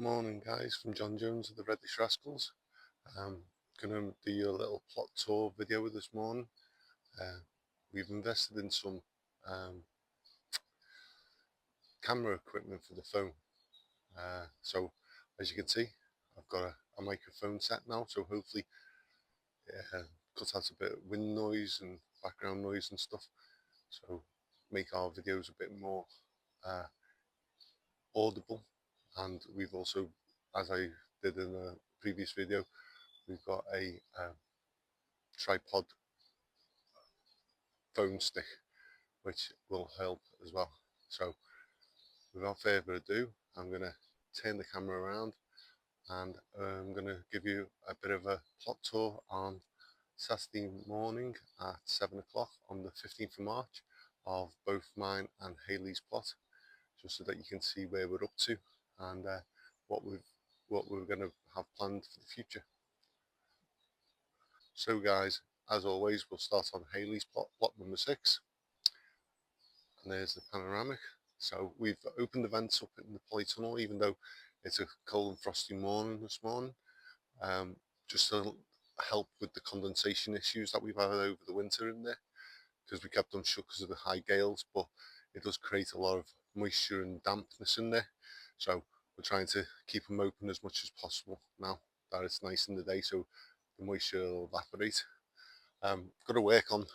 Morning guys, from John Jones of the Reddish Rascals. Gonna do you a little plot tour video this morning. We've invested in some camera equipment for the phone. So as you can see, I've got a microphone set now, so hopefully it cuts out a bit of wind noise and background noise and stuff, so make our videos a bit more audible. And we've also, as I did in a previous video, we've got a tripod phone stick which will help as well. So without further ado, I'm going to turn the camera around and I'm going to give you a bit of a plot tour on Saturday morning at 7 o'clock on the 15th of March of both mine and Hayley's plot, just so that you can see where we're up to and what we're going to have planned for the future. So guys, as always, we'll start on Hayley's plot number 6, and there's the panoramic. So we've opened the vents up in the polytunnel, even though it's a cold and frosty morning this morning, just to help with the condensation issues that we've had over the winter in there, because we kept them shut because of the high gales, but it does create a lot of moisture and dampness in there. So we're trying to keep them open as much as possible now that it's nice in the day, so the moisture will evaporate. Got to work on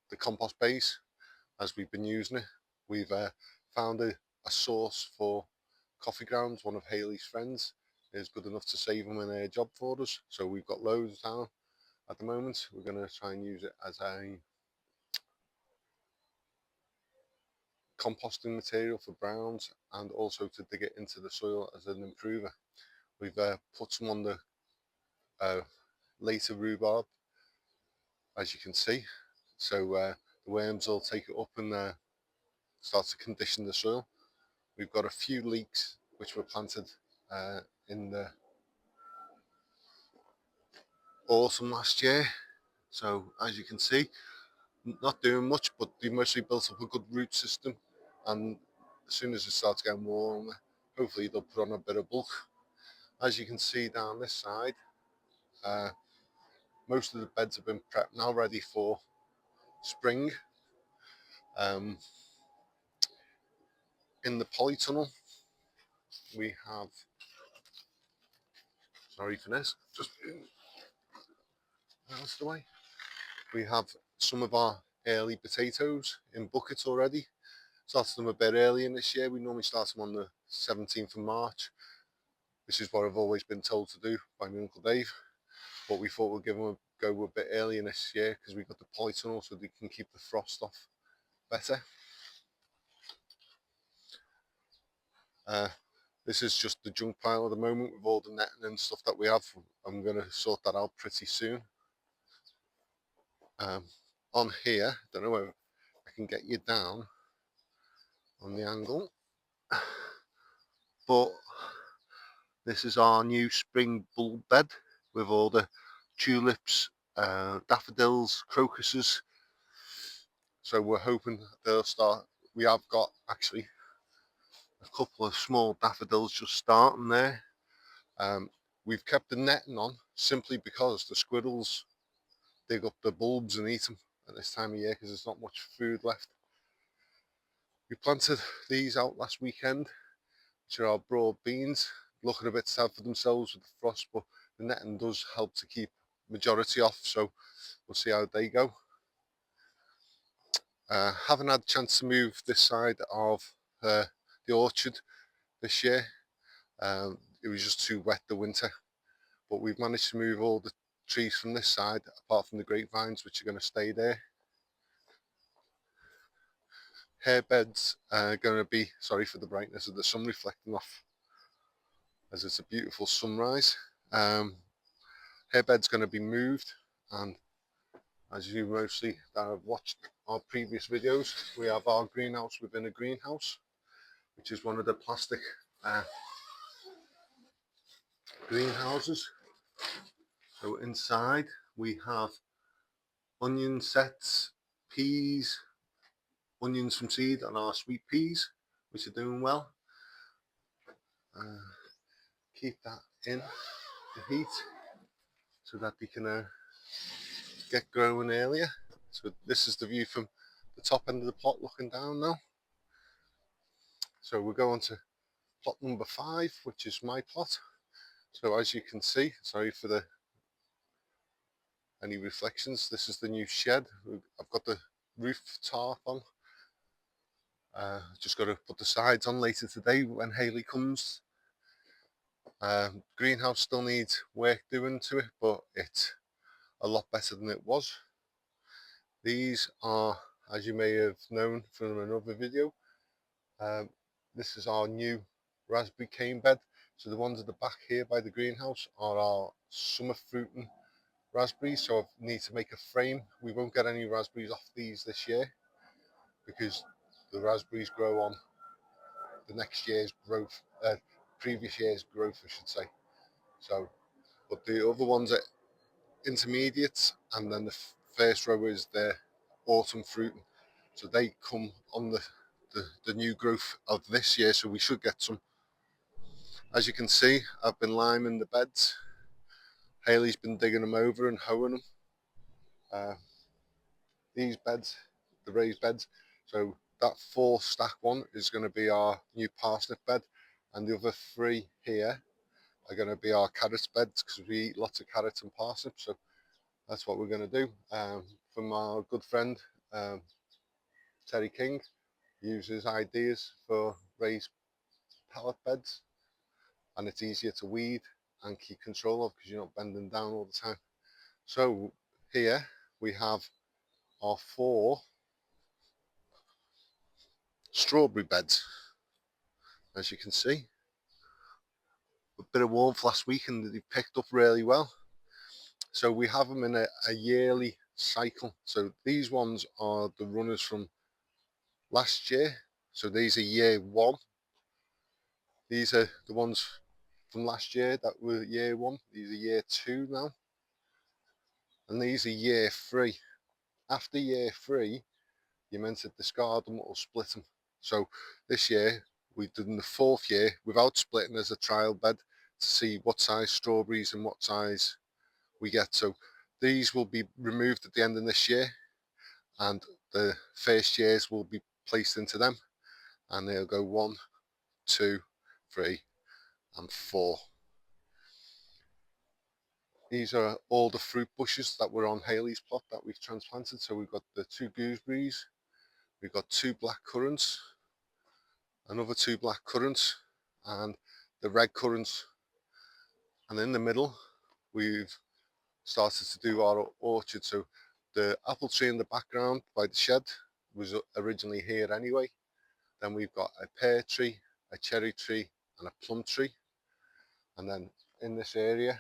the compost base as we've been using it. We've found a source for coffee grounds. One of Hayley's friends is good enough to save them in a job for us, so we've got loads down at the moment. We're going to try and use it as a composting material for browns, and also to dig it into the soil as an improver. We've put some on the later rhubarb, as you can see, so the worms will take it up and start to condition the soil. We've got a few leeks which were planted in the autumn last year, so as you can see, not doing much, but they mostly built up a good root system, and as soon as it starts getting warmer, hopefully they'll put on a bit of bulk. As you can see down this side, most of the beds have been prepped now, ready for spring. In the polytunnel we have, sorry for this, just out of the way, we have some of our early potatoes in buckets already. Started them a bit earlier this year. We normally start them on the 17th of March. This is what I've always been told to do by my Uncle Dave, but we thought we'd give them a go a bit earlier this year because we've got the polytunnel, so they can keep the frost off better. This is just the junk pile at the moment with all the netting and stuff that we have. I'm going to sort that out pretty soon. On here, don't know if I can get you down on the angle, but this is our new spring bulb bed with all the tulips, daffodils, crocuses. So we're hoping they'll start. We have got actually a couple of small daffodils just starting there. We've kept the netting on simply because the squirrels dig up the bulbs and eat them at this time of year because there's not much food left. We planted these out last weekend, which are our broad beans, looking a bit sad for themselves with the frost, but the netting does help to keep majority off, so we'll see how they go. Haven't had a chance to move this side of the orchard this year. It was just too wet the winter, but we've managed to move all the trees from this side apart from the grapevines, which are going to stay there. Hairbeds are going to be, sorry for the brightness of the sun reflecting off as it's a beautiful sunrise. Hairbed's going to be moved, and as you mostly that have watched our previous videos, we have our greenhouse within a greenhouse, which is one of the plastic greenhouses. So inside we have onion sets, peas, onions from seed, and our sweet peas, which are doing well. keep that in the heat so that they can get growing earlier. So this is the view from the top end of the plot looking down now. So we'll go on to plot number 5, which is my plot. So as you can see, sorry for the any reflections, this is the new shed. I've got the roof tarp on. Just got to put the sides on later today when Hayley comes. Greenhouse still needs work doing to it, but it's a lot better than it was. These are, as you may have known from another video, this is our new raspberry cane bed. So the ones at the back here by the greenhouse are our summer fruiting raspberries, so I need to make a frame. We won't get any raspberries off these this year because the raspberries grow on the next year's growth, previous year's growth I should say. So, but the other ones are intermediates, and then the first row is the autumn fruiting. So they come on the new growth of this year, so we should get some. As you can see, I've been liming the beds. Hayley's been digging them over and hoeing them. These beds, the raised beds, so that 4 stack one is going to be our new parsnip bed, and the other 3 here are going to be our carrot beds because we eat lots of carrots and parsnips. So that's what we're going to do. From our good friend Terry King, uses ideas for raised pallet beds, and it's easier to weed and keep control of because you're not bending down all the time. So here we have our 4 strawberry beds, as you can see. A bit of warmth last week and they picked up really well. So we have them in a yearly cycle. So these ones are the runners from last year. So these are year 1. These are the ones from last year that were year 1. These are year 2 now. And these are year 3. After year 3, you're meant to discard them or split them. So this year, we've done the 4th year without splitting as a trial bed to see what size strawberries and what size we get. So these will be removed at the end of this year, and the first years will be placed into them, and they'll go 1, 2, 3 and 4. These are all the fruit bushes that were on Hayley's plot that we've transplanted. So we've got the 2 gooseberries, we've got 2 black currants, another 2 black currants, and the red currants. And in the middle, we've started to do our orchard. So the apple tree in the background by the shed was originally here anyway. Then we've got a pear tree, a cherry tree and a plum tree. And then in this area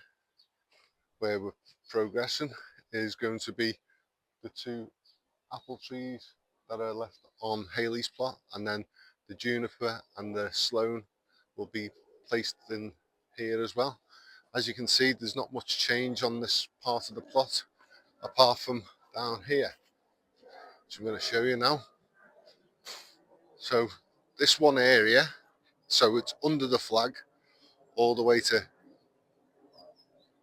where we're progressing is going to be the 2 apple trees that are left on Hayley's plot, and then the juniper and the sloan will be placed in here as well. As you can see, there's not much change on this part of the plot apart from down here, which I'm going to show you now. So this one area, so it's under the flag all the way to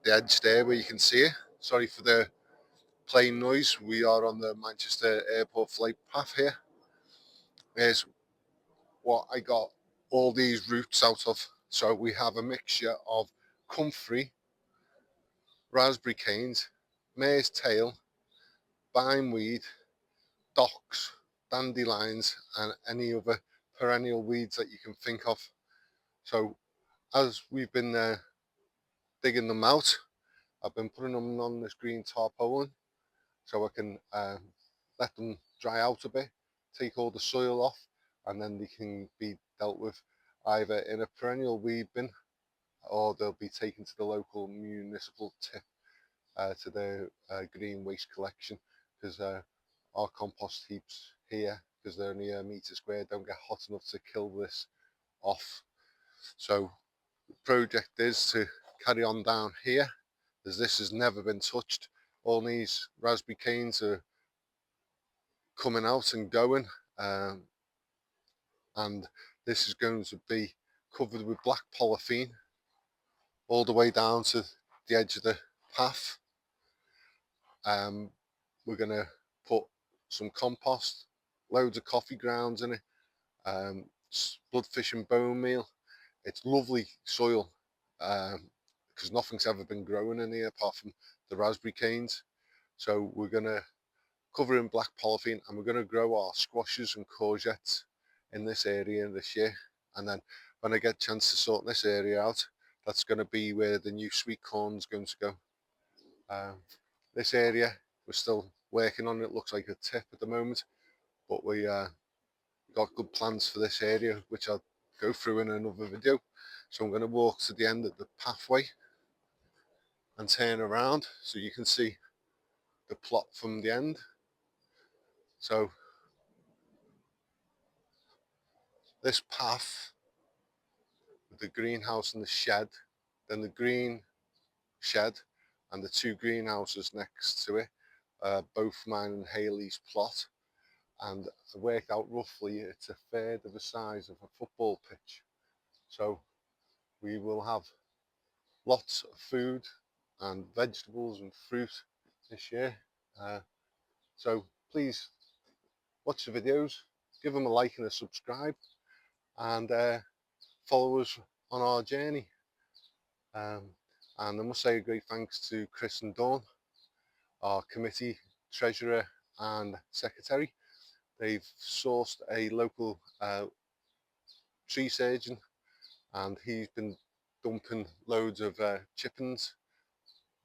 the edge there where you can see it. Sorry for the plane noise, we are on the Manchester Airport flight path here. Here's what I got all these roots out of. So we have a mixture of comfrey, raspberry canes, mare's tail, bindweed, docks, dandelions and any other perennial weeds that you can think of. So as we've been digging them out, I've been putting them on this green tarpaulin so I can let them dry out a bit, take all the soil off, and then they can be dealt with either in a perennial weed bin or they'll be taken to the local municipal tip to their green waste collection, because our compost heaps here, because they're only a metre square, don't get hot enough to kill this off. So the project is to carry on down here, as this has never been touched. All these raspberry canes are coming out and going, and this is going to be covered with black polythene, all the way down to the edge of the path. We're going to put some compost, loads of coffee grounds in it, bloodfish and bone meal. It's lovely soil because nothing's ever been growing in here apart from the raspberry canes. So we're going to cover in black polythene, and we're going to grow our squashes and courgettes in this area this year. And then when I get a chance to sort this area out, that's going to be where the new sweet corn's going to go. This area we're still working on. It looks like a tip at the moment, but we got good plans for this area, which I'll go through in another video. So I'm going to walk to the end of the pathway and turn around so you can see the plot from the end. So this path with the greenhouse and the shed, then the green shed and the two greenhouses next to it, both mine and Haley's plot. And I worked out roughly it's a third of the size of a football pitch. So we will have lots of food and vegetables and fruit this year. So please watch the videos, give them a like and a subscribe, and follow us on our journey. And I must say a great thanks to Chris and Dawn, our committee treasurer and secretary. They've sourced a local tree surgeon, and he's been dumping loads of chippings,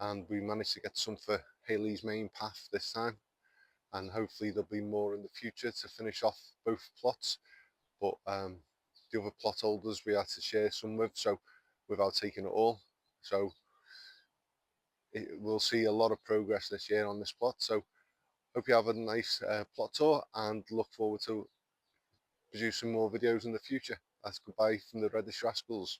and we managed to get some for Haley's main path this time, and hopefully there'll be more in the future to finish off both plots. But the other plot holders we had to share some with, so without taking it all. So we'll see a lot of progress this year on this plot. So hope you have a nice plot tour, and look forward to producing more videos in the future. That's goodbye from the Reddish Rascals.